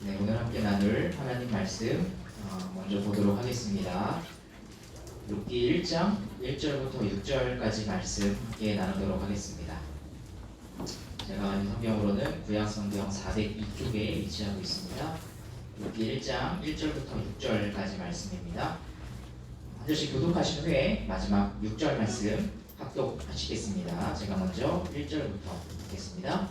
네, 오늘 함께 나눌 하나님 말씀 먼저 보도록 하겠습니다. 룻기 1장 1절부터 6절까지 말씀 함께 나누도록 하겠습니다. 제가 가진 성경으로는 구약성경 402쪽에 위치하고 있습니다. 룻기 1장 1절부터 6절까지 말씀입니다. 한 절씩 교독하신 후에 마지막 6절 말씀 합독하시겠습니다. 제가 먼저 1절부터 읽겠습니다.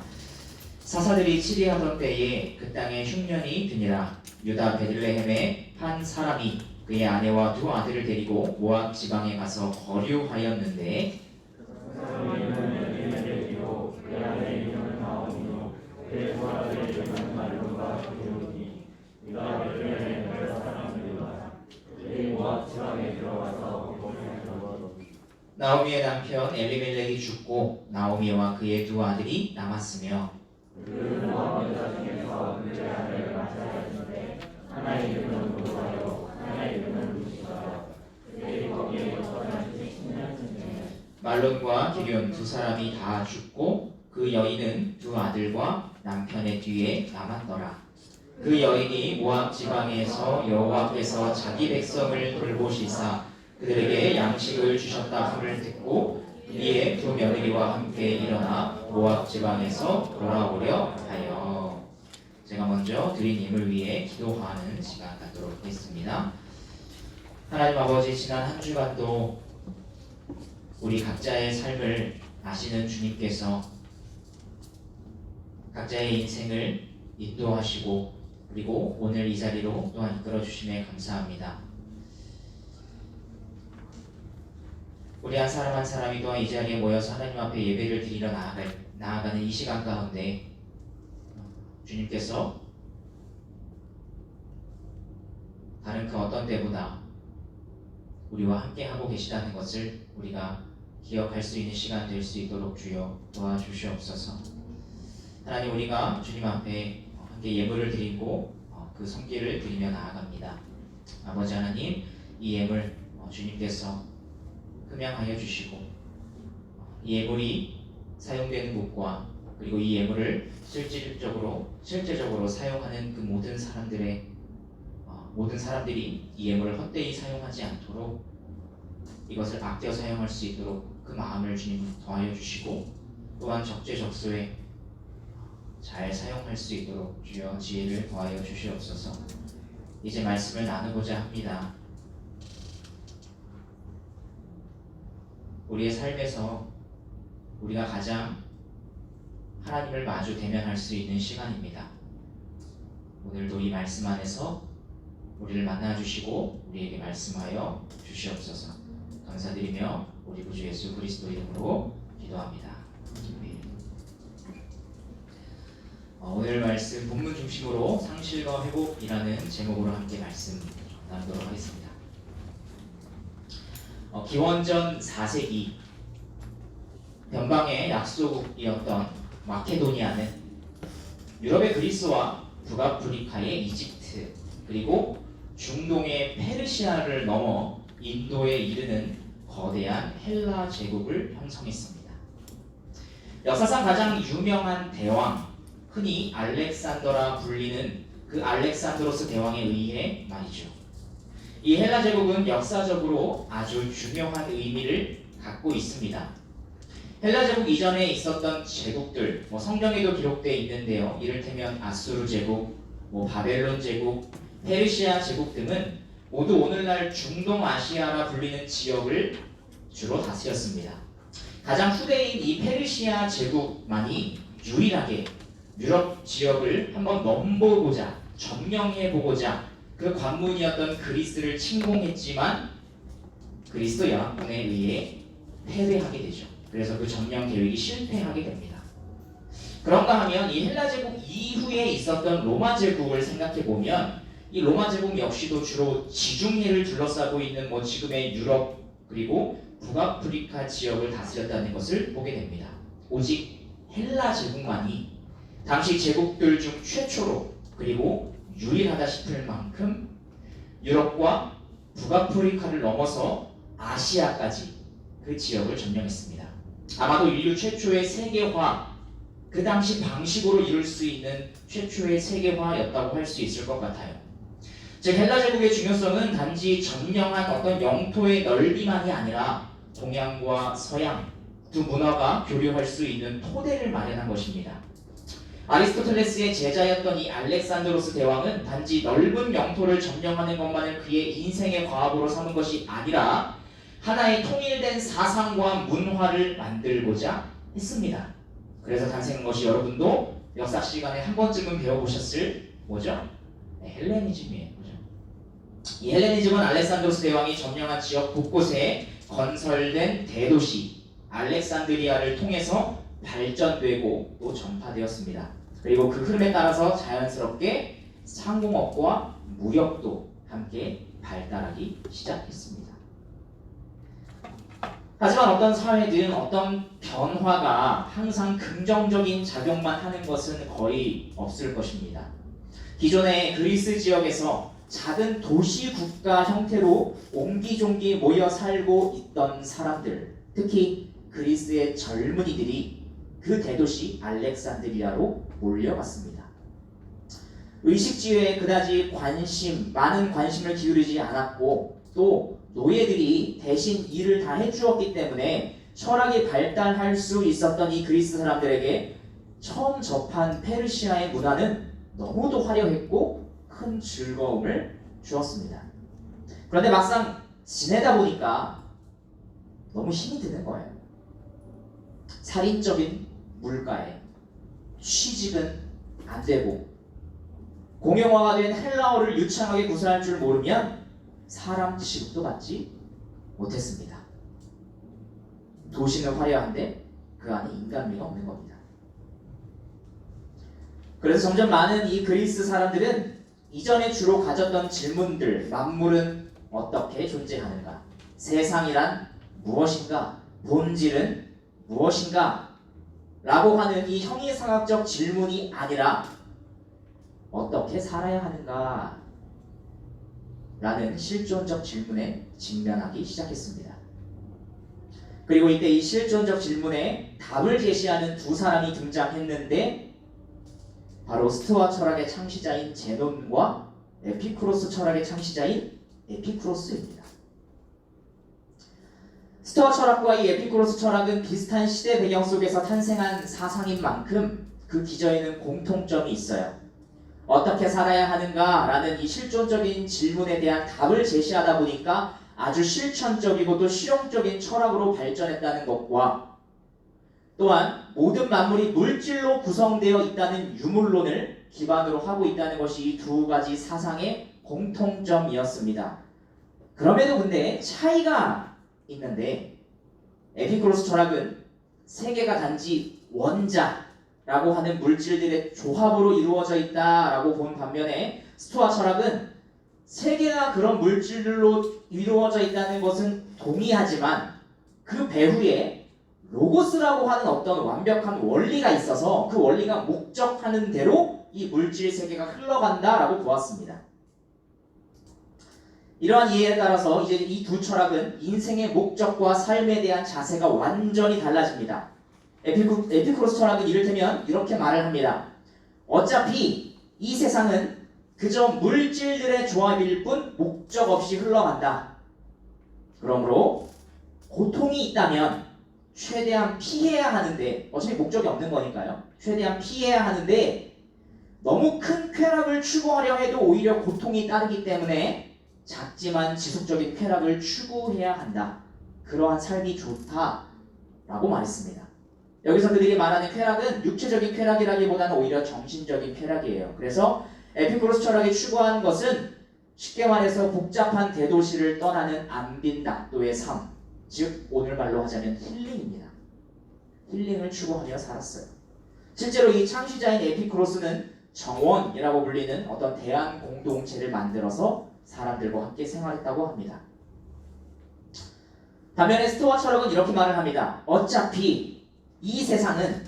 사사들이 치리하던 때에 그 땅에 흉년이 드니라. 유다 베들레헴에 한 사람이 그의 아내와 두 아들을 데리고 모압 지방에 가서 거류하였는데 나오미의 남편 엘리멜렉이 죽고 나오미와 그의 두 아들이 남았으며 말론과 기럐 두 사람이 다 죽고 그 여인은 두 아들과 남편의 뒤에 남았더라. 그 여인이 모압 지방에서 여호와께서 자기 백성을 돌보시사 그들에게 양식을 주셨다 함을 듣고 이에 두 며느리와 함께 일어나 모압 지방에서 돌아오려 하여. 제가 먼저 드린 임을 위해 기도하는 시간 갖도록 하겠습니다. 하나님 아버지, 지난 한 주간도 우리 각자의 삶을 아시는 주님께서 각자의 인생을 인도하시고 그리고 오늘 이 자리로 또한 이끌어 주심에 감사합니다. 우리 한 사람 한 사람이 또한 이 자리에 모여서 하나님 앞에 예배를 드리러 나아가는 이 시간 가운데 주님께서 다른 그 어떤 때보다 우리와 함께 하고 계시다는 것을 우리가 기억할 수 있는 시간 될 수 있도록 주여 도와주시옵소서. 하나님, 우리가 주님 앞에 함께 예물을 드리고 그 손길을 드리며 나아갑니다. 아버지 하나님, 이 예물 주님께서 흠양하여 주시고 이 예물이 사용되는 곳과 그리고 이 예물을 실제적으로 사용하는 그 모든 사람들이 이 예물을 헛되이 사용하지 않도록 이것을 아껴 사용할 수 있도록 그 마음을 주님 더하여 주시고 또한 적재적소에 잘 사용할 수 있도록 주여 지혜를 더하여 주시옵소서. 이제 말씀을 나누고자 합니다. 우리의 삶에서 우리가 가장 하나님을 마주 대면할 수 있는 시간입니다. 오늘도 이 말씀 안에서 우리를 만나주시고 우리에게 말씀하여 주시옵소서. 감사드리며 우리 구주 예수 그리스도 이름으로 기도합니다. 오늘 말씀 본문 중심으로 상실과 회복이라는 제목으로 함께 말씀 나누도록 하겠습니다. 기원전 4세기 변방의 약소국이었던 마케도니아는 유럽의 그리스와 북아프리카의 이집트 그리고 중동의 페르시아를 넘어 인도에 이르는 거대한 헬라 제국을 형성했습니다. 역사상 가장 유명한 대왕, 흔히 알렉산더라 불리는 그 알렉산드로스 대왕에 의해 말이죠. 이 헬라 제국은 역사적으로 아주 중요한 의미를 갖고 있습니다. 헬라 제국 이전에 있었던 제국들, 성경에도 기록되어 있는데요. 이를테면 아수르 제국, 바벨론 제국, 페르시아 제국 등은 모두 오늘날 중동아시아라 불리는 지역을 주로 다스렸습니다. 가장 후대인 이 페르시아 제국만이 유일하게 유럽 지역을 한번 넘보고자, 점령해보고자 그 관문이었던 그리스를 침공했지만 그리스도 연합군에 의해 패배하게 되죠. 그래서 그 점령 계획이 실패하게 됩니다. 그런가 하면 이 헬라 제국 이후에 있었던 로마 제국을 생각해보면 이 로마 제국 역시도 주로 지중해를 둘러싸고 있는 지금의 유럽 그리고 북아프리카 지역을 다스렸다는 것을 보게 됩니다. 오직 헬라 제국만이 당시 제국들 중 최초로 그리고 유일하다 싶을 만큼 유럽과 북아프리카를 넘어서 아시아까지 그 지역을 점령했습니다. 아마도 인류 최초의 세계화 그 당시 방식으로 이룰 수 있는 최초의 세계화였다고 할 수 있을 것 같아요. 즉 헬라 제국의 중요성은 단지 점령한 어떤 영토의 넓이만이 아니라 동양과 서양 두 문화가 교류할 수 있는 토대를 마련한 것입니다. 아리스토텔레스의 제자였던 이 알렉산드로스 대왕은 단지 넓은 영토를 점령하는 것만을 그의 인생의 과업으로 삼은 것이 아니라 하나의 통일된 사상과 문화를 만들고자 했습니다. 그래서 탄생한 것이 여러분도 역사 시간에 한 번쯤은 배워보셨을 뭐죠? 헬레니즘이에요. 그죠? 이 헬레니즘은 알렉산드로스 대왕이 점령한 지역 곳곳에 건설된 대도시 알렉산드리아를 통해서 발전되고 또 전파되었습니다. 그리고 그 흐름에 따라서 자연스럽게 상공업과 무역도 함께 발달하기 시작했습니다. 하지만 어떤 사회든 어떤 변화가 항상 긍정적인 작용만 하는 것은 거의 없을 것입니다. 기존의 그리스 지역에서 작은 도시 국가 형태로 옹기종기 모여 살고 있던 사람들, 특히 그리스의 젊은이들이 그 대도시 알렉산드리아로 몰려갔습니다. 의식주의에 그다지 많은 관심을 기울이지 않았고 또 노예들이 대신 일을 다 해주었기 때문에 철학이 발달할 수 있었던 이 그리스 사람들에게 처음 접한 페르시아의 문화는 너무도 화려했고 큰 즐거움을 주었습니다. 그런데 막상 지내다 보니까 너무 힘이 드는 거예요. 살인적인 물가에 취직은 안 되고 공용화가 된 헬라어를 유창하게 구사할 줄 모르면 사람 취급도 받지 못했습니다. 도시는 화려한데 그 안에 인간미가 없는 겁니다. 그래서 점점 많은 이 그리스 사람들은 이전에 주로 가졌던 질문들, 만물은 어떻게 존재하는가? 세상이란 무엇인가? 본질은 무엇인가? 라고 하는 이 형이상학적 질문이 아니라 어떻게 살아야 하는가? 라는 실존적 질문에 직면하기 시작했습니다. 그리고 이때 이 실존적 질문에 답을 제시하는 두 사람이 등장했는데 바로 스토아 철학의 창시자인 제논과 에피쿠로스 철학의 창시자인 에피쿠로스입니다. 스토아 철학과 이 에피쿠로스 철학은 비슷한 시대 배경 속에서 탄생한 사상인 만큼 그 기저에는 공통점이 있어요. 어떻게 살아야 하는가 라는 이 실존적인 질문에 대한 답을 제시하다 보니까 아주 실천적이고 또 실용적인 철학으로 발전했다는 것과 또한 모든 만물이 물질로 구성되어 있다는 유물론을 기반으로 하고 있다는 것이 이 두 가지 사상의 공통점이었습니다. 그럼에도 근데 차이가 있는데 에피쿠로스 철학은 세계가 단지 원자라고 하는 물질들의 조합으로 이루어져 있다라고 본 반면에 스토아 철학은 세계가 그런 물질들로 이루어져 있다는 것은 동의하지만 그 배후에 로고스라고 하는 어떤 완벽한 원리가 있어서 그 원리가 목적하는 대로 이 물질 세계가 흘러간다라고 보았습니다. 이러한 이해에 따라서 이제 이 두 철학은 인생의 목적과 삶에 대한 자세가 완전히 달라집니다. 에피쿠로스 철학은 이를테면 이렇게 말을 합니다. 어차피 이 세상은 그저 물질들의 조합일 뿐 목적 없이 흘러간다. 그러므로 고통이 있다면 최대한 피해야 하는데 어차피 목적이 없는 거니까요. 최대한 피해야 하는데 너무 큰 쾌락을 추구하려 해도 오히려 고통이 따르기 때문에 작지만 지속적인 쾌락을 추구해야 한다. 그러한 삶이 좋다라고 말했습니다. 여기서 그들이 말하는 쾌락은 육체적인 쾌락이라기보다는 오히려 정신적인 쾌락이에요. 그래서 에피쿠로스 철학이 추구한 것은 쉽게 말해서 복잡한 대도시를 떠나는 안빈낙도의 삶, 즉 오늘 말로 하자면 힐링입니다. 힐링을 추구하며 살았어요. 실제로 이 창시자인 에피쿠로스는 정원이라고 불리는 어떤 대안 공동체를 만들어서 사람들과 함께 생활했다고 합니다. 반면에 스토아 철학은 이렇게 말을 합니다. 어차피 이 세상은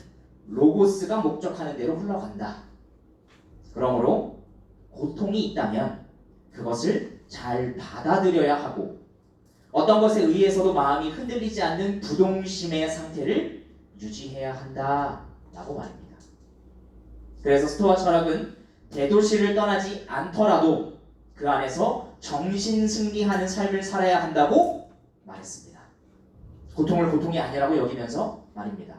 로고스가 목적하는 대로 흘러간다. 그러므로 고통이 있다면 그것을 잘 받아들여야 하고 어떤 것에 의해서도 마음이 흔들리지 않는 부동심의 상태를 유지해야 한다라고 말입니다. 그래서 스토아 철학은 대도시를 떠나지 않더라도 그 안에서 정신 승리하는 삶을 살아야 한다고 말했습니다. 고통을 고통이 아니라고 여기면서 말입니다.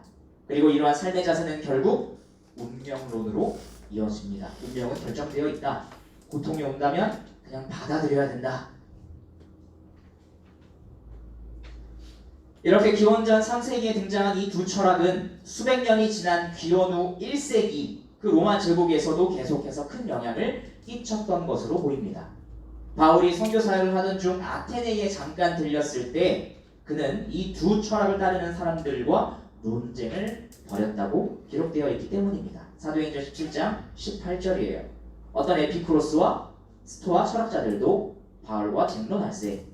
그리고 이러한 삶의 자세는 결국 운명론으로 이어집니다. 운명은 결정되어 있다. 고통이 온다면 그냥 받아들여야 된다. 이렇게 기원전 3세기에 등장한 이 두 철학은 수백 년이 지난 기원 후 1세기 그 로마 제국에서도 계속해서 큰 영향을 끼쳤던 것으로 보입니다. 바울이 선교 사역을 하던 중 아테네에 잠깐 들렸을 때 그는 이 두 철학을 따르는 사람들과 논쟁을 벌였다고 기록되어 있기 때문입니다. 사도행전 17장 18절이에요. 어떤 에피쿠로스와 스토아 철학자들도 바울과 쟁론할세.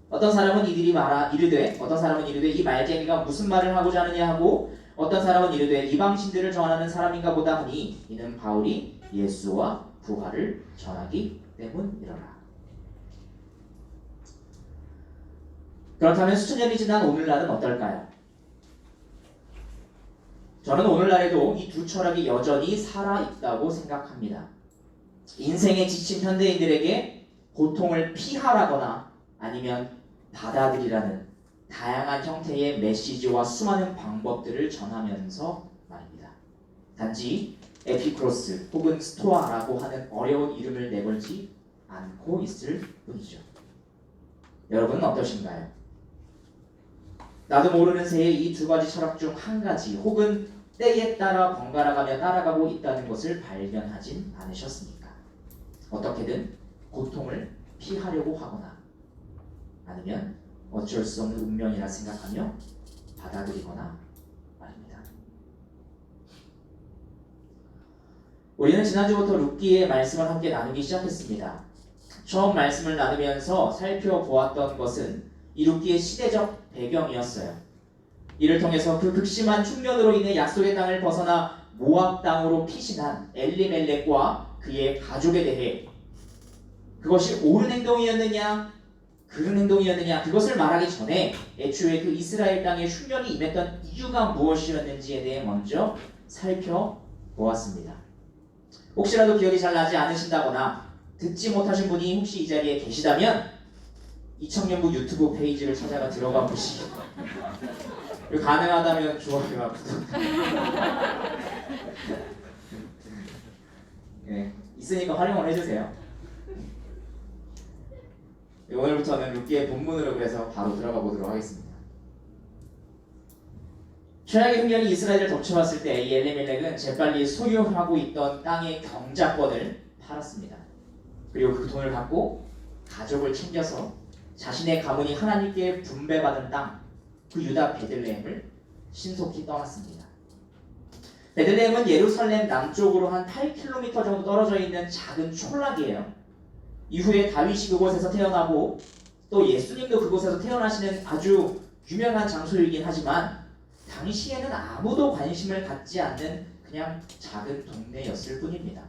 어떤 사람은 이르되 이 말쟁이가 무슨 말을 하고자 하느냐 하고 어떤 사람은 이르되 이방신들을 전하는 사람인가 보다 하니 이는 바울이 예수와 부활을 전하기 때문이더라. 그렇다면 수천 년이 지난 오늘날은 어떨까요? 저는 오늘날에도 이 두 철학이 여전히 살아있다고 생각합니다. 인생에 지친 현대인들에게 고통을 피하라거나 아니면 받아들이라는 다양한 형태의 메시지와 수많은 방법들을 전하면서 말입니다. 단지 에피크로스 혹은 스토아라고 하는 어려운 이름을 내걸지 않고 있을 뿐이죠. 여러분은 어떠신가요? 나도 모르는 새에 이 두 가지 철학 중 한 가지 혹은 때에 따라 번갈아가며 따라가고 있다는 것을 발견하진 않으셨습니까? 어떻게든 고통을 피하려고 하거나 아니면 어쩔 수 없는 운명이라 생각하며 받아들이거나 말입니다. 우리는 지난주부터 룻기의 말씀을 함께 나누기 시작했습니다. 처음 말씀을 나누면서 살펴보았던 것은 이 룻기의 시대적 배경이었어요. 이를 통해서 그 극심한 충면으로 인해 약속의 땅을 벗어나 모압 땅으로 피신한 엘리멜렉과 그의 가족에 대해 그것이 옳은 행동이었느냐 그런 행동이었느냐 그것을 말하기 전에 애초에 그 이스라엘 땅에 흉년이 임했던 이유가 무엇이었는지에 대해 먼저 살펴보았습니다. 혹시라도 기억이 잘 나지 않으신다거나 듣지 못하신 분이 혹시 이 자리에 계시다면 이청년부 유튜브 페이지를 찾아가 들어가 보시기 그리고 가능하다면 좋아요와 구독 네, 있으니까 활용을 해주세요. 오늘부터는 룻기의 본문으로 그래서 바로 들어가 보도록 하겠습니다. 최악의 흉년이 이스라엘을 덮쳐왔을 때 이 엘리멜렉은 재빨리 소유하고 있던 땅의 경작권을 팔았습니다. 그리고 그 돈을 갖고 가족을 챙겨서 자신의 가문이 하나님께 분배받은 땅, 그 유다 베들레헴을 신속히 떠났습니다. 베들레헴은 예루살렘 남쪽으로 한 8km 정도 떨어져 있는 작은 촌락이에요. 이후에 다윗이 그곳에서 태어나고 또 예수님도 그곳에서 태어나시는 아주 유명한 장소이긴 하지만 당시에는 아무도 관심을 갖지 않는 그냥 작은 동네였을 뿐입니다.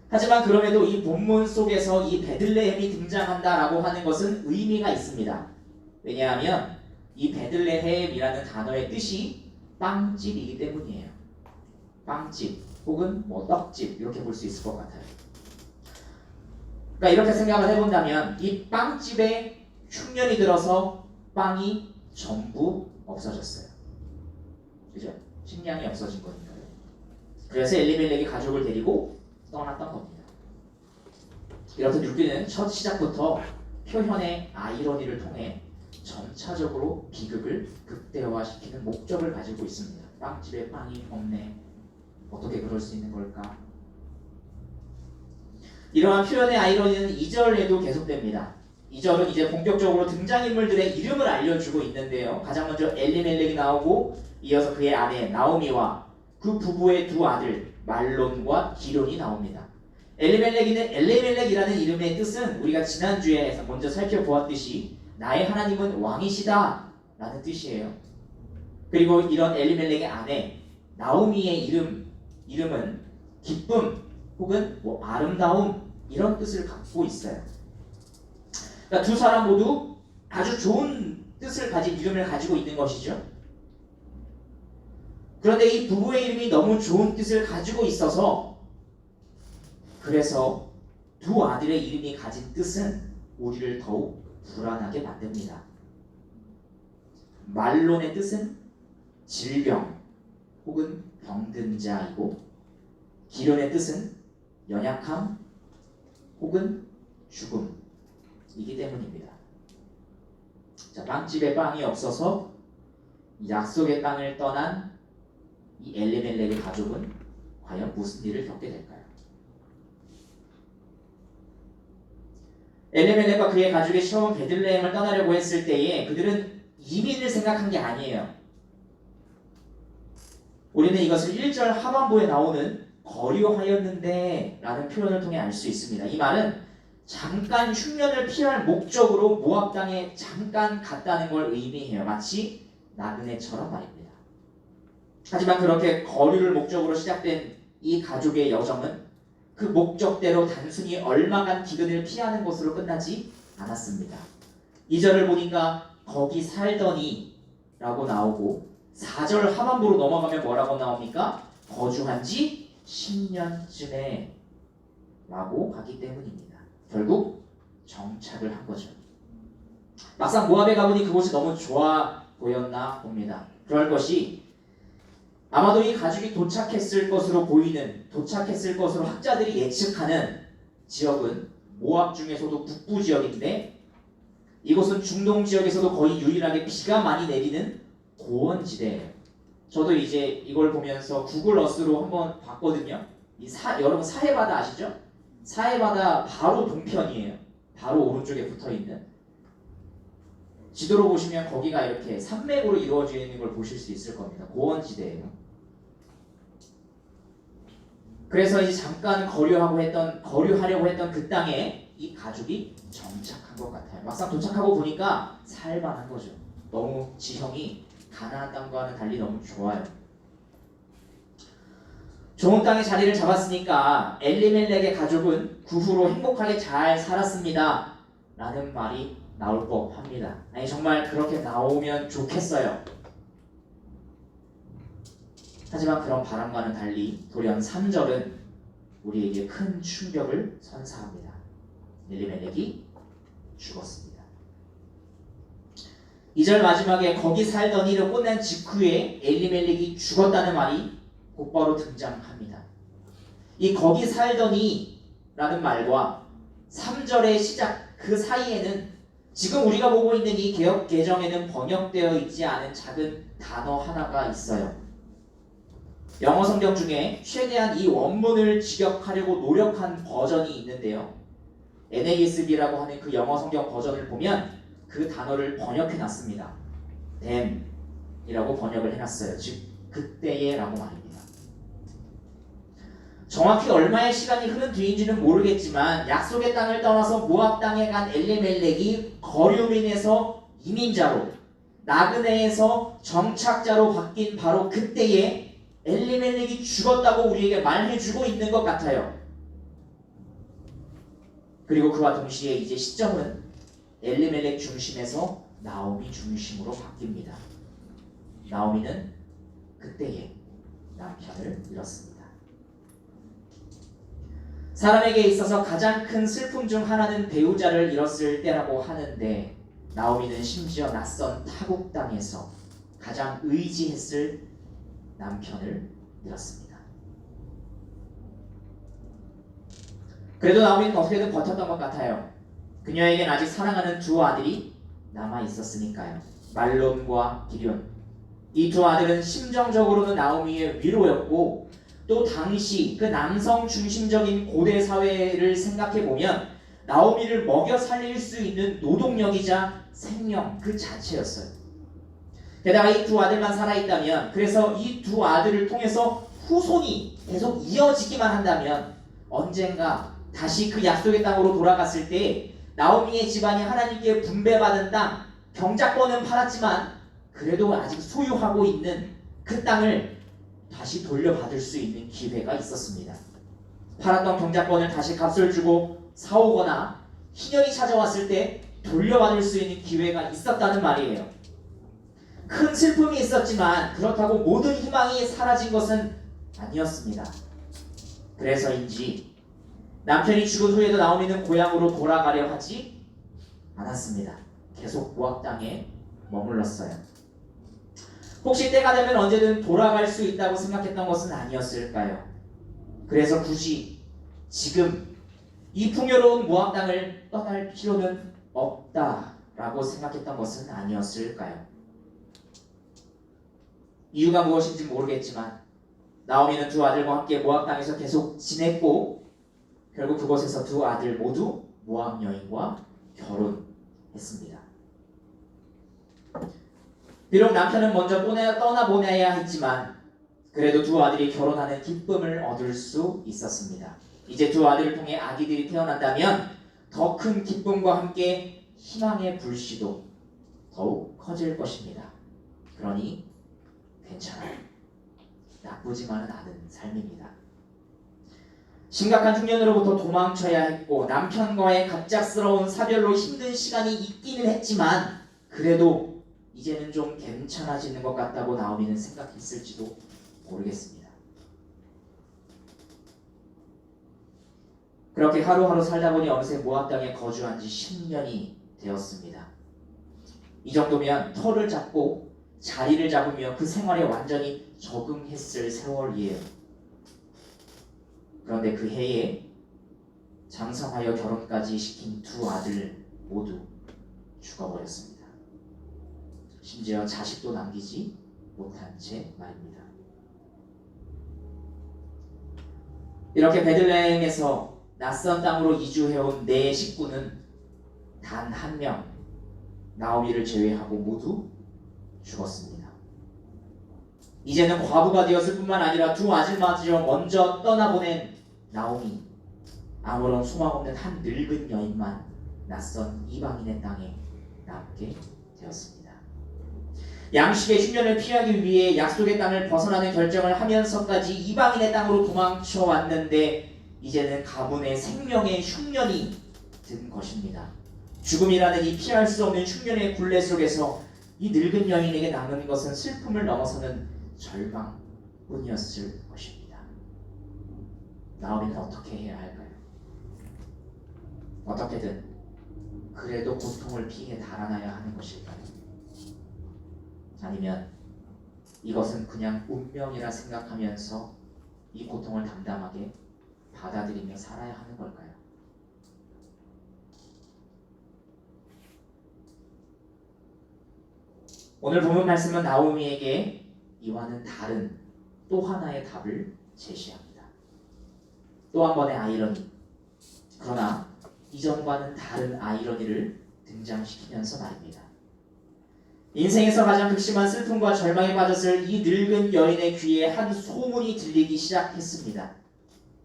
하지만 그럼에도 이 본문 속에서 이 베들레헴이 등장한다라고 하는 것은 의미가 있습니다. 왜냐하면 이 베들레헴이라는 단어의 뜻이 빵집이기 때문이에요. 빵집 혹은 떡집 이렇게 볼 수 있을 것 같아요. 그러니까 이렇게 생각을 해본다면 이 빵집에 흉년이 들어서 빵이 전부 없어졌어요. 그죠? 식량이 없어진 거니까요. 그래서 엘리멜렉이 가족을 데리고 떠났던 겁니다. 이렇듯 룻기는 첫 시작부터 표현의 아이러니를 통해 점차적으로 비극을 극대화시키는 목적을 가지고 있습니다. 빵집에 빵이 없네. 어떻게 그럴 수 있는 걸까? 이러한 표현의 아이러니는 2절에도 계속됩니다. 2절은 이제 본격적으로 등장인물들의 이름을 알려주고 있는데요. 가장 먼저 엘리멜렉이 나오고 이어서 그의 아내 나오미와 그 부부의 두 아들 말론과 기론이 나옵니다. 엘리멜렉이라는 이름의 뜻은 우리가 지난주에 먼저 살펴보았듯이 나의 하나님은 왕이시다 라는 뜻이에요. 그리고 이런 엘리멜렉의 아내 나오미의 이름은 기쁨 혹은 아름다움 이런 뜻을 갖고 있어요. 그러니까 두 사람 모두 아주 좋은 뜻을 가진 이름을 가지고 있는 것이죠. 그런데 이 부부의 이름이 너무 좋은 뜻을 가지고 있어서 그래서 두 아들의 이름이 가진 뜻은 우리를 더욱 불안하게 만듭니다. 말론의 뜻은 질병 혹은 병든 자이고 기련의 뜻은 연약함 혹은 죽음이기 때문입니다. 자, 빵집에 빵이 없어서 약속의 땅을 떠난 이 엘리멜렉의 가족은 과연 무슨 일을 겪게 될까요? 엘리멜렉과 그의 가족이 처음 베들레헴을 떠나려고 했을 때에 그들은 이민을 생각한 게 아니에요. 우리는 이것을 1절 하반부에 나오는 거류하였는데 라는 표현을 통해 알 수 있습니다. 이 말은 잠깐 흉년을 피할 목적으로 모압 땅에 잠깐 갔다는 걸 의미해요. 마치 나그네처럼 말입니다. 하지만 그렇게 거류를 목적으로 시작된 이 가족의 여정은 그 목적대로 단순히 얼마간 기근을 피하는 것으로 끝나지 않았습니다. 2절을 보니까 거기 살더니 라고 나오고 4절 하반부로 넘어가면 뭐라고 나옵니까? 거주한 지 10년쯤에 라고 하기 때문입니다. 결국 정착을 한 거죠. 막상 모압에 가보니 그곳이 너무 좋아 보였나 봅니다. 그럴 것이 아마도 이 가족이 도착했을 것으로 학자들이 예측하는 지역은 모압 중에서도 북부 지역인데 이곳은 중동 지역에서도 거의 유일하게 비가 많이 내리는 고원지대예요. 저도 이제 이걸 보면서 구글 어스로 한번 봤거든요. 여러분 사해바다 아시죠? 사해바다 바로 동편이에요. 바로 오른쪽에 붙어있는. 지도로 보시면 거기가 이렇게 산맥으로 이루어져 있는 걸 보실 수 있을 겁니다. 고원지대예요. 그래서 이제 잠깐 거류하려고 했던 그 땅에 이 가족이 정착한 것 같아요. 막상 도착하고 보니까 살만한 거죠. 너무 지형이 가나안 땅과는 달리 너무 좋아요. 좋은 땅에 자리를 잡았으니까 엘리멜렉의 가족은 그 후로 행복하게 잘 살았습니다 라는 말이 나올 법합니다. 아니 정말 그렇게 나오면 좋겠어요. 하지만 그런 바람과는 달리 돌연 3절은 우리에게 큰 충격을 선사합니다. 엘리멜렉이 죽었습니다. 2절 마지막에 거기 살더니를 끝낸 직후에 엘리멜렉이 죽었다는 말이 곧바로 등장합니다. 이 거기 살더니 라는 말과 3절의 시작 그 사이에는 지금 우리가 보고 있는 이 개역 개정에는 번역되어 있지 않은 작은 단어 하나가 있어요. 영어 성경 중에 최대한 이 원문을 직역하려고 노력한 버전이 있는데요. NASB라고 하는 그 영어 성경 버전을 보면 그 단어를 번역해 놨습니다. them이라고 번역을 해놨어요. 즉 그때의 라고 말입니다. 정확히 얼마의 시간이 흐른 뒤인지는 모르겠지만 약속의 땅을 떠나서 모압 땅에 간 엘리멜렉이 거류민에서 이민자로 나그네에서 정착자로 바뀐 바로 그때에 엘리멜렉이 죽었다고 우리에게 말해주고 있는 것 같아요. 그리고 그와 동시에 이제 시점은 엘리멜렉 중심에서 나오미 중심으로 바뀝니다. 나오미는 그때에 남편을 잃었습니다. 사람에게 있어서 가장 큰 슬픔 중 하나는 배우자를 잃었을 때라고 하는데 나오미는 심지어 낯선 타국 땅에서 가장 의지했을 남편을 잃었습니다. 그래도 나오미는 어떻게든 버텼던 것 같아요. 그녀에겐 아직 사랑하는 두 아들이 남아 있었으니까요. 말론과 기럧. 이 두 아들은 심정적으로는 나오미의 위로였고 또 당시 그 남성 중심적인 고대 사회를 생각해 보면 나오미를 먹여 살릴 수 있는 노동력이자 생명 그 자체였어요. 게다가 이 두 아들만 살아있다면, 그래서 이 두 아들을 통해서 후손이 계속 이어지기만 한다면 언젠가 다시 그 약속의 땅으로 돌아갔을 때 나오미의 집안이 하나님께 분배받은 땅, 경작권은 팔았지만 그래도 아직 소유하고 있는 그 땅을 다시 돌려받을 수 있는 기회가 있었습니다. 팔았던 경작권을 다시 값을 주고 사오거나 희년이 찾아왔을 때 돌려받을 수 있는 기회가 있었다는 말이에요. 큰 슬픔이 있었지만 그렇다고 모든 희망이 사라진 것은 아니었습니다. 그래서인지 남편이 죽은 후에도 나오미는 고향으로 돌아가려 하지 않았습니다. 계속 모압 땅에 머물렀어요. 혹시 때가 되면 언제든 돌아갈 수 있다고 생각했던 것은 아니었을까요? 그래서 굳이 지금 이 풍요로운 모압 땅을 떠날 필요는 없다라고 생각했던 것은 아니었을까요? 이유가 무엇인지 모르겠지만 나오미는 두 아들과 함께 모압 땅에서 계속 지냈고 결국 그곳에서 두 아들 모두 모압 여인과 결혼했습니다. 비록 남편은 먼저 떠나보내야 했지만 그래도 두 아들이 결혼하는 기쁨을 얻을 수 있었습니다. 이제 두 아들을 통해 아기들이 태어난다면 더 큰 기쁨과 함께 희망의 불씨도 더욱 커질 것입니다. 그러니 괜찮아요. 나쁘지만은 않은 삶입니다. 심각한 흉년으로부터 도망쳐야 했고 남편과의 갑작스러운 사별로 힘든 시간이 있기는 했지만 그래도 이제는 좀 괜찮아지는 것 같다고 나오미는 생각했을지도 모르겠습니다. 그렇게 하루하루 살다 보니 어느새 모압 땅에 거주한 지 10년이 되었습니다. 이 정도면 터를 잡고 자리를 잡으며 그 생활에 완전히 적응했을 세월이에요. 그런데 그 해에 장성하여 결혼까지 시킨 두 아들 모두 죽어버렸습니다. 심지어 자식도 남기지 못한 채 말입니다. 이렇게 베들레헴에서 낯선 땅으로 이주해온 네 식구는 단 한 명, 나오미를 제외하고 모두 죽었습니다. 이제는 과부가 되었을 뿐만 아니라 두 아들마저 먼저 떠나보낸 나오미, 아무런 소망 없는 한 늙은 여인만 낯선 이방인의 땅에 남게 되었습니다. 양식의 흉년을 피하기 위해 약속의 땅을 벗어나는 결정을 하면서까지 이방인의 땅으로 도망쳐 왔는데 이제는 가문의 생명의 흉년이 든 것입니다. 죽음이라는 이 피할 수 없는 흉년의 굴레 속에서 이 늙은 여인에게 남은 것은 슬픔을 넘어서는 절망뿐이었을 것입니다. 나오미는 어떻게 해야 할까요? 어떻게든 그래도 고통을 피해 달아나야 하는 것일까요? 아니면 이것은 그냥 운명이라 생각하면서 이 고통을 담담하게 받아들이며 살아야 하는 걸까요? 오늘 본문 말씀은 나오미에게 이와는 다른 또 하나의 답을 제시합니다. 또 한 번의 아이러니. 그러나 이전과는 다른 아이러니를 등장시키면서 말입니다. 인생에서 가장 극심한 슬픔과 절망에 빠졌을 이 늙은 여인의 귀에 한 소문이 들리기 시작했습니다.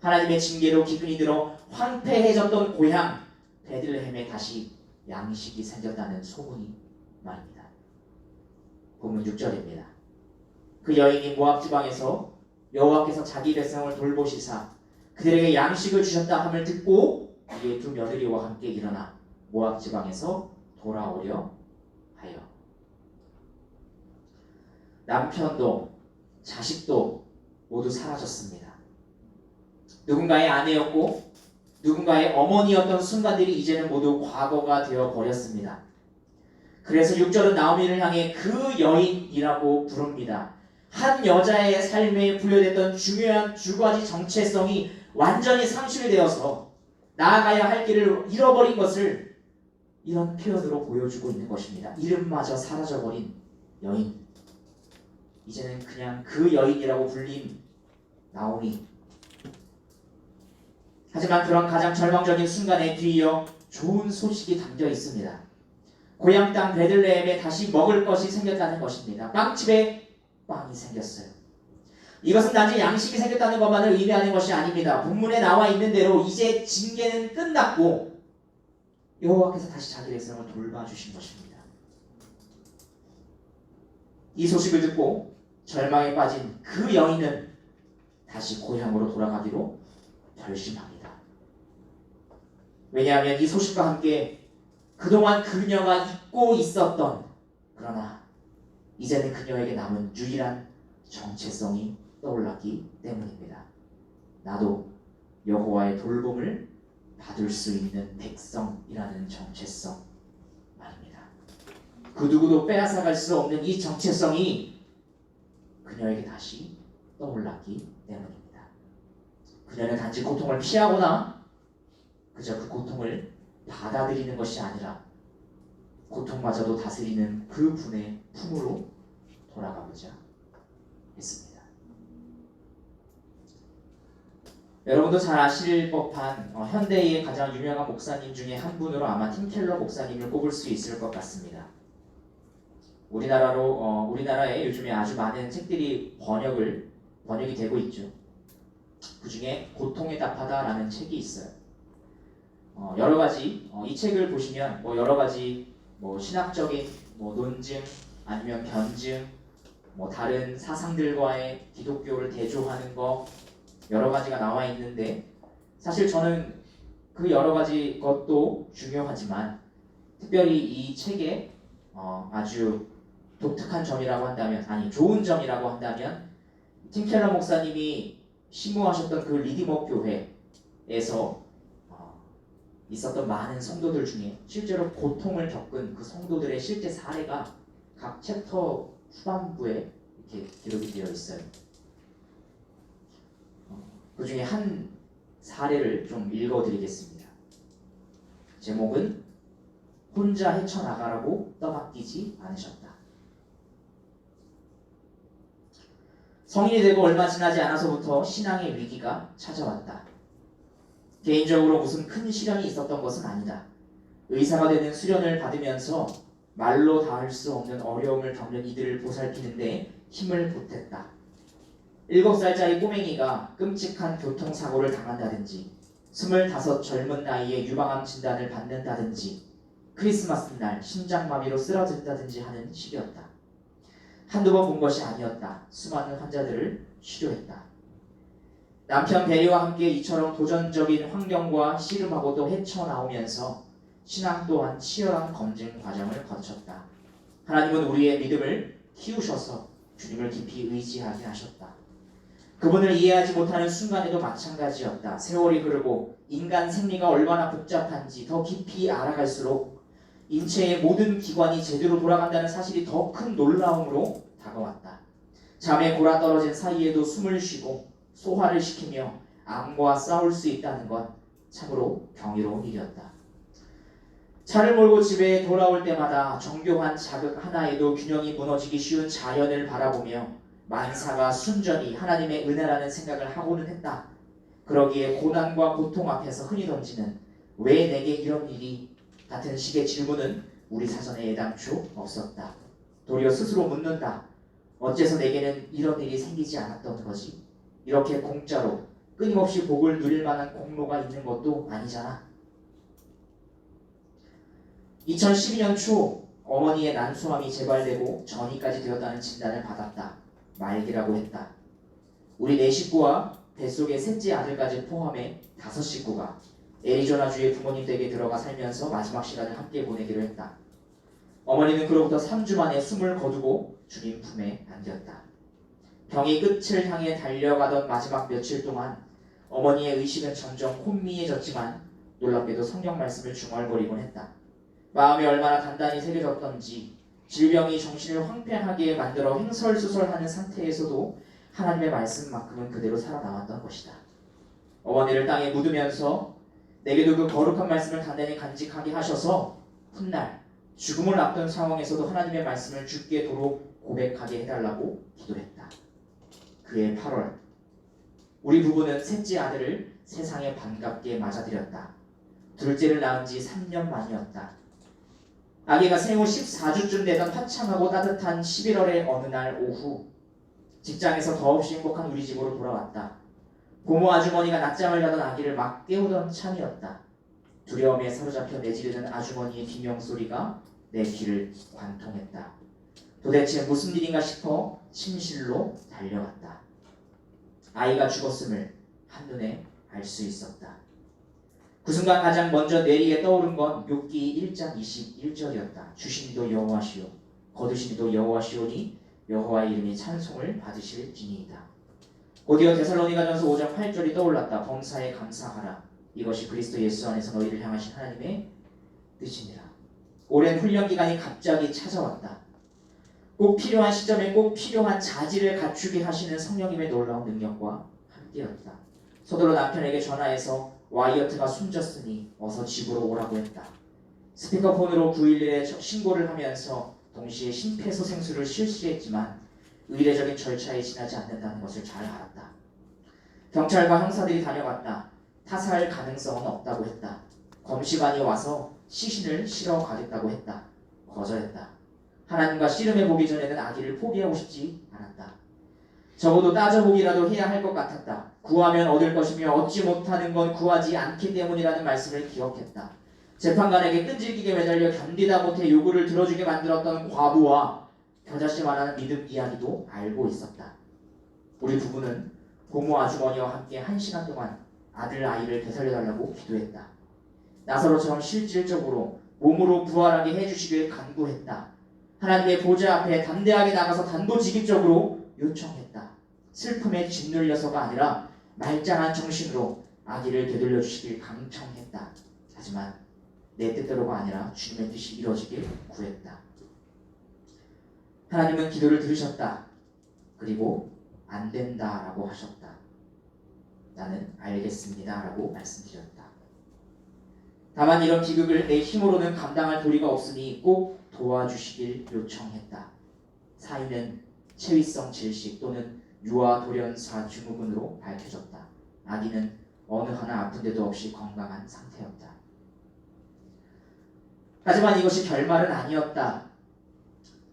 하나님의 징계로 기근이 들어 황폐해졌던 고향 베들레헴에 다시 양식이 생겼다는 소문이 말입니다. 본문 6절입니다. 그 여인이 모압 지방에서 여호와께서 자기 백성을 돌보시사 그들에게 양식을 주셨다 함을 듣고 이에 두 며느리와 함께 일어나 모압 지방에서 돌아오려 하여 남편도 자식도 모두 사라졌습니다. 누군가의 아내였고 누군가의 어머니였던 순간들이 이제는 모두 과거가 되어 버렸습니다. 그래서 6절은 나오미를 향해 그 여인이라고 부릅니다. 한 여자의 삶에 부여됐던 중요한 두 가지 정체성이 완전히 상실되어서 나아가야 할 길을 잃어버린 것을 이런 표현으로 보여주고 있는 것입니다. 이름마저 사라져버린 여인. 이제는 그냥 그 여인이라고 불린 나오미. 하지만 그런 가장 절망적인 순간에 뒤이어 좋은 소식이 담겨 있습니다. 고향 땅 베들레헴에 다시 먹을 것이 생겼다는 것입니다. 빵집에 빵이 생겼어요. 이것은 단지 양식이 생겼다는 것만을 의미하는 것이 아닙니다. 본문에 나와 있는 대로 이제 징계는 끝났고 여호와께서 다시 자기 백성을 돌봐주신 것입니다. 이 소식을 듣고 절망에 빠진 그 여인은 다시 고향으로 돌아가기로 결심합니다. 왜냐하면 이 소식과 함께 그동안 그녀가 잊고 있었던 그러나 이제는 그녀에게 남은 유일한 정체성이 떠올랐기 때문입니다. 나도 여호와의 돌봄을 받을 수 있는 백성이라는 정체성 말입니다. 그 누구도 빼앗아갈 수 없는 이 정체성이 그녀에게 다시 떠올랐기 때문입니다. 그녀는 단지 고통을 피하거나 그저 그 고통을 받아들이는 것이 아니라 고통마저도 다스리는 그 분의 품으로 돌아가고자 했습니다. 여러분도 잘 아실 법한 현대의 가장 유명한 목사님 중에 한 분으로 아마 팀 켈러 목사님을 꼽을 수 있을 것 같습니다. 우리나라에 요즘에 아주 많은 책들이 번역이 되고 있죠. 그 중에 고통에 답하다라는 책이 있어요. 여러 가지 이 책을 보시면 여러 가지 신학적인 논증 아니면 변증 다른 사상들과의 기독교를 대조하는 거 여러 가지가 나와 있는데 사실 저는 그 여러 가지 것도 중요하지만 특별히 이 책의 아주 독특한 점이라고 한다면 좋은 점이라고 한다면 팀 켈러 목사님이 심무하셨던 그 리디머 교회에서 있었던 많은 성도들 중에 실제로 고통을 겪은 그 성도들의 실제 사례가 각 챕터 후반부에 이렇게 기록이 되어 있어요. 그 중에 한 사례를 좀 읽어드리겠습니다. 제목은 혼자 헤쳐나가라고 떠맡기지 않으셨다. 성인이 되고 얼마 지나지 않아서부터 신앙의 위기가 찾아왔다. 개인적으로 무슨 큰 시련이 있었던 것은 아니다. 의사가 되는 수련을 받으면서 말로 닿을 수 없는 어려움을 겪는 이들을 보살피는데 힘을 보탰다. 7살짜리 꼬맹이가 끔찍한 교통사고를 당한다든지 25 젊은 나이에 유방암 진단을 받는다든지 크리스마스 날 심장마비로 쓰러진다든지 하는 시기였다. 한두 번 본 것이 아니었다. 수많은 환자들을 치료했다. 남편 베리와 함께 이처럼 도전적인 환경과 씨름하고도 헤쳐나오면서 신앙 또한 치열한 검증 과정을 거쳤다. 하나님은 우리의 믿음을 키우셔서 주님을 깊이 의지하게 하셨다. 그분을 이해하지 못하는 순간에도 마찬가지였다. 세월이 흐르고 인간 생리가 얼마나 복잡한지 더 깊이 알아갈수록 인체의 모든 기관이 제대로 돌아간다는 사실이 더 큰 놀라움으로 다가왔다. 잠에 골아떨어진 사이에도 숨을 쉬고 소화를 시키며 암과 싸울 수 있다는 건 참으로 경이로운 일이었다. 차를 몰고 집에 돌아올 때마다 정교한 자극 하나에도 균형이 무너지기 쉬운 자연을 바라보며 만사가 순전히 하나님의 은혜라는 생각을 하고는 했다. 그러기에 고난과 고통 앞에서 흔히 던지는 왜 내게 이런 일이 같은 식의 질문은 우리 사전에 애당초 없었다. 도리어 스스로 묻는다. 어째서 내게는 이런 일이 생기지 않았던 거지? 이렇게 공짜로 끊임없이 복을 누릴 만한 공로가 있는 것도 아니잖아. 2012년 초 어머니의 난소암이 재발되고 전이까지 되었다는 진단을 받았다. 말기라고 했다. 우리 4식구와 뱃속의 셋째 아들까지 포함해 5식구가 애리조나주의 부모님 댁에 들어가 살면서 마지막 시간을 함께 보내기로 했다. 어머니는 그로부터 3주 만에 숨을 거두고 주님 품에 안겼다. 병이 끝을 향해 달려가던 마지막 며칠 동안 어머니의 의식은 점점 혼미해졌지만 놀랍게도 성경 말씀을 중얼거리곤 했다. 마음이 얼마나 단단히 새겨졌던지 질병이 정신을 황폐하게 만들어 횡설수설하는 상태에서도 하나님의 말씀만큼은 그대로 살아남았던 것이다. 어머니를 땅에 묻으면서 내게도 그 거룩한 말씀을 단단히 간직하게 하셔서 훗날 죽음을 앞둔 상황에서도 하나님의 말씀을 죽게 도록 고백하게 해달라고 기도했다. 그해 8월 우리 부부는 셋째 아들을 세상에 반갑게 맞아들였다. 둘째를 낳은 지 3년 만이었다. 아기가 생후 14주쯤 되던 화창하고 따뜻한 11월의 어느 날 오후 직장에서 더없이 행복한 우리 집으로 돌아왔다. 고모 아주머니가 낮잠을 자던 아기를 막 깨우던 참이었다. 두려움에 사로잡혀 내지르는 아주머니의 비명소리가 내 귀를 관통했다. 도대체 무슨 일인가 싶어 침실로 달려갔다. 아이가 죽었음을 한눈에 알 수 있었다. 그 순간 가장 먼저 뇌리에 떠오른 건 욥기 1장 21절이었다. 주신 이도 여호와시오 거두시니도 여호와시오니 여호와의 이름이 찬송을 받으실지니이다. 곧이어 데살로니가전서 5장 8절이 떠올랐다. 범사에 감사하라. 이것이 그리스도 예수 안에서 너희를 향하신 하나님의 뜻이니라. 오랜 훈련 기간이 갑자기 찾아왔다. 꼭 필요한 시점에 꼭 필요한 자질을 갖추게 하시는 성령님의 놀라운 능력과 함께였다. 서둘러 남편에게 전화해서 와이어트가 숨졌으니 어서 집으로 오라고 했다. 스피커폰으로 911에 신고를 하면서 동시에 심폐소생술을 실시했지만 의례적인 절차에 지나지 않는다는 것을 잘 알았다. 경찰과 형사들이 다녀갔다. 타살 가능성은 없다고 했다. 검시관이 와서 시신을 실어 가겠다고 했다. 거절했다. 하나님과 씨름해 보기 전에는 아기를 포기하고 싶지 않았다. 적어도 따져보기라도 해야 할 것 같았다. 구하면 얻을 것이며 얻지 못하는 건 구하지 않기 때문이라는 말씀을 기억했다. 재판관에게 끈질기게 매달려 견디다 못해 요구를 들어주게 만들었던 과부와 겨자씨 말하는 믿음 이야기도 알고 있었다. 우리 부부는 고모 아주머니와 함께 1시간 동안 아들 아이를 되살려달라고 기도했다. 나사로처럼 실질적으로 몸으로 부활하게 해주시길 간구했다. 하나님의 보좌 앞에 담대하게 나가서 단도직입적으로 요청했다. 슬픔에 짓눌려서가 아니라 말짱한 정신으로 아기를 되돌려 주시길 강청했다. 하지만 내 뜻대로가 아니라 주님의 뜻이 이루어지길 구했다. 하나님은 기도를 들으셨다. 그리고 안 된다라고 하셨다. 나는 알겠습니다라고 말씀드렸다. 다만 이런 비극을 내 힘으로는 감당할 도리가 없으니 꼭 도와주시길 요청했다. 사인은 체위성 질식 또는 유아 돌연사 증후군으로 밝혀졌다. 아기는 어느 하나 아픈 데도 없이 건강한 상태였다. 하지만 이것이 결말은 아니었다.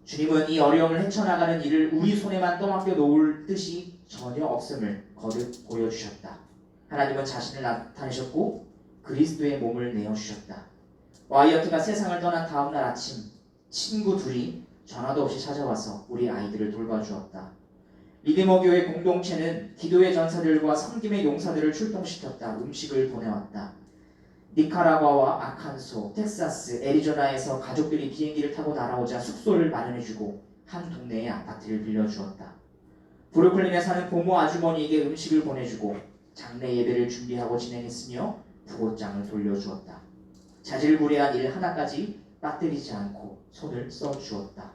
주님은 이 어려움을 헤쳐나가는 일을 우리 손에만 떠맡겨 놓을 뜻이 전혀 없음을 거듭 보여주셨다. 하나님은 자신을 나타내셨고 그리스도의 몸을 내어주셨다. 와이어트가 세상을 떠난 다음날 아침 친구 둘이 전화도 없이 찾아와서 우리 아이들을 돌봐주었다. 리디머 교회 공동체는 기도의 전사들과 섬김의 용사들을 출동시켰다. 음식을 보내왔다. 니카라과와 아칸소, 텍사스, 애리조나에서 가족들이 비행기를 타고 날아오자 숙소를 마련해주고 한 동네의 아파트를 빌려주었다. 브루클린에 사는 고모 아주머니에게 음식을 보내주고 장례 예배를 준비하고 진행했으며 부고장을 돌려주었다. 자질구레한 일 하나까지 빠뜨리지 않고 손을 써주었다.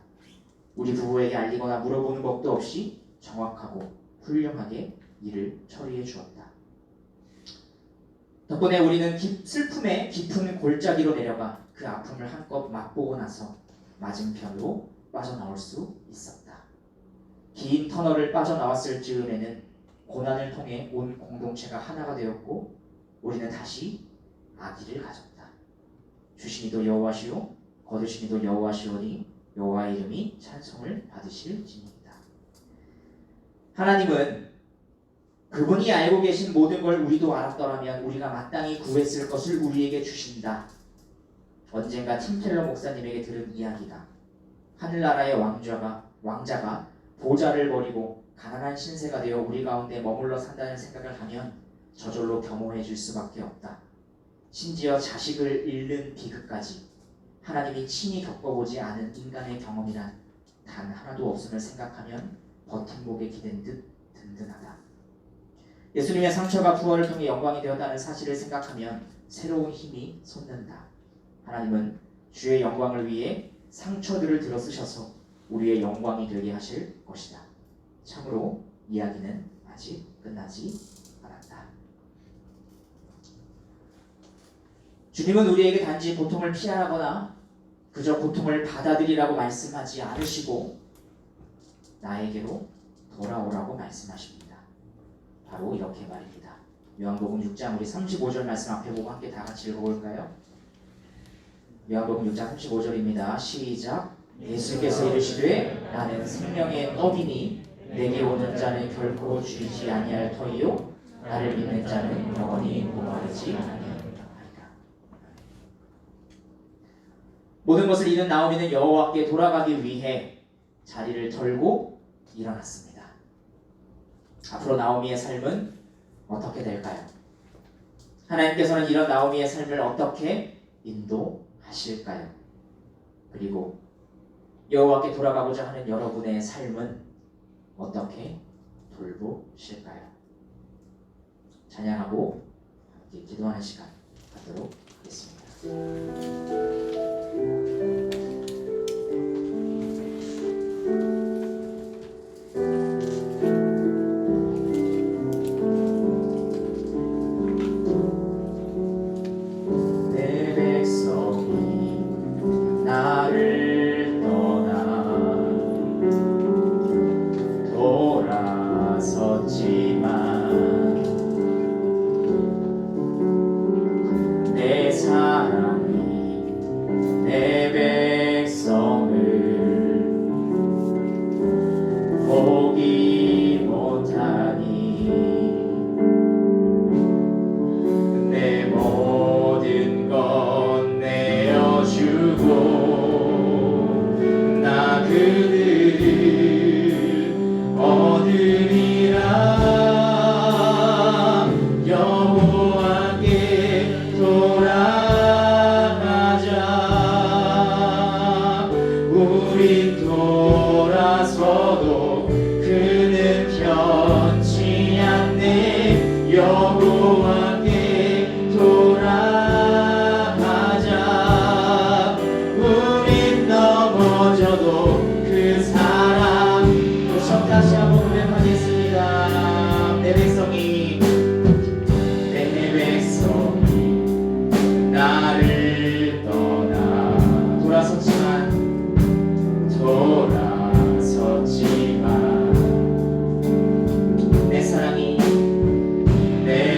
우리 부부에게 알리거나 물어보는 법도 없이 정확하고 훌륭하게 일을 처리해 주었다. 덕분에 우리는 슬픔의 깊은 골짜기로 내려가 그 아픔을 한껏 맛보고 나서 맞은편으로 빠져나올 수 있었다. 긴 터널을 빠져나왔을 즈음에는 고난을 통해 온 공동체가 하나가 되었고 우리는 다시 아기를 가졌다. 주시니도 여호와시오 거두시니도 여호와시오니 여호와의 이름이 찬송을 받으실지니이다. 하나님은 그분이 알고 계신 모든 걸 우리도 알았더라면 우리가 마땅히 구했을 것을 우리에게 주신다. 언젠가 팀켈러 목사님에게 들은 이야기다. 하늘나라의 왕자가 보좌를 버리고 가난한 신세가 되어 우리 가운데 머물러 산다는 생각을 하면 저절로 겸허해질 수밖에 없다. 심지어 자식을 잃는 비극까지 하나님이 친히 겪어보지 않은 인간의 경험이란 단 하나도 없음을 생각하면 버팀목에 기댄 듯 든든하다. 예수님의 상처가 부활을 통해 영광이 되었다는 사실을 생각하면 새로운 힘이 솟는다. 하나님은 주의 영광을 위해 상처들을 들어 쓰셔서 우리의 영광이 되게 하실 것이다. 참으로 이야기는 아직 끝나지 않았다. 주님은 우리에게 단지 고통을 피하거나 그저 고통을 받아들이라고 말씀하지 않으시고 나에게로 돌아오라고 말씀하십니다. 바로 이렇게 말입니다. 요한복음 6장 우리 35절 말씀 앞에 보고 함께 다 같이 읽어볼까요? 요한복음 6장 35절입니다. 시작. 예수께서 이르시되 나는 생명의 떡이니 내게 오는 자는 결코 죽이지 아니할 터이요 나를 믿는 자는 영원히 목마르지 아니하리라. 모든 것을 잃은 나오미는 여호와께 돌아가기 위해 자리를 털고 일어났습니다. 앞으로 나오미의 삶은 어떻게 될까요? 하나님께서는 이런 나오미의 삶을 어떻게 인도하실까요? 그리고 여호와께 돌아가고자 하는 여러분의 삶은 어떻게 돌보실까요? 찬양하고 함께 기도하는 시간 갖도록 하겠습니다. 내 백성이 나를 떠나 돌아섰지만 내 사랑이 내 백성을 포기 못하니 내 모든 것 내어주고 나 그들을 얻으리라. 여호와께 돌아가자. 우린 돌아서도 그는 편치 않네. 여호와께 돌아가자. 우린 넘어져도 그 사랑 우선 다시 한번 고백하겠습니다. 내 백성이 나를 떠나 돌아섰지만 내 사랑이 내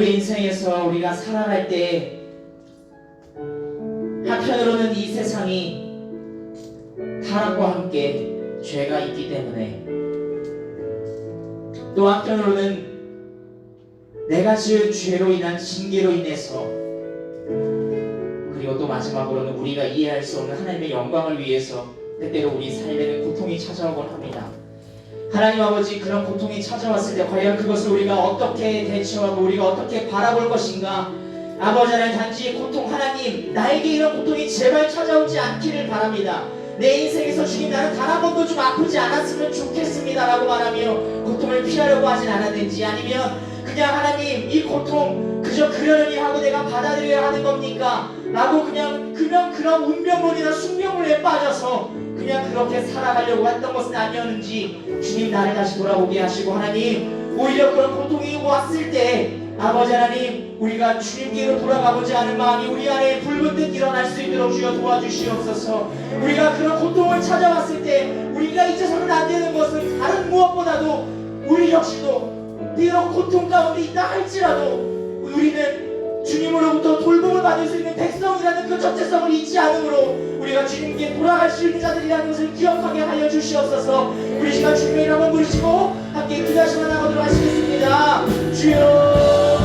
우리 인생에서 우리가 살아갈 때 한편으로는 이 세상이 타락과 함께 죄가 있기 때문에 또 한편으로는 내가 지은 죄로 인한 징계로 인해서 그리고 또 마지막으로는 우리가 이해할 수 없는 하나님의 영광을 위해서 때때로 우리 삶에는 고통이 찾아오곤 합니다. 하나님 아버지, 그런 고통이 찾아왔을 때 과연 그것을 우리가 어떻게 대처하고 우리가 어떻게 바라볼 것인가? 아버지 하나님, 단지 고통, 하나님 나에게 이런 고통이 제발 찾아오지 않기를 바랍니다. 내 인생에서 주님, 나는 단 한 번도 좀 아프지 않았으면 좋겠습니다 라고 말하며 고통을 피하려고 하진 않았는지, 아니면 그냥 하나님 이 고통 그저 그러려니 하고 내가 받아들여야 하는 겁니까? 라고 그냥 그런 운명론이나 숙명론에 빠져서 그냥 그렇게 살아가려고 했던 것은 아니었는지 주님, 나를 다시 돌아보게 하시고 하나님, 오히려 그런 고통이 왔을 때 아버지 하나님, 우리가 주님께로 돌아가보지 않은 마음이 우리 안에 불붙듯 일어날 수 있도록 주여 도와주시옵소서. 우리가 그런 고통을 찾아왔을 때 우리가 잊어서는 안 되는 것은 다른 무엇보다도 우리 역시도 비록 고통 가운데 있다 할지라도 우리는 주님으로부터 돌봄을 받을 수 있는 백성이라는 그 정체성을 잊지 않으므로 우리가 주님께 돌아갈 수 있는 자들이라는 것을 기억하게 하여 주시옵소서. 우리 시간 주님의 이름을 부르시고 함께 기도하시며 나가도록 하시겠습니다. 주여.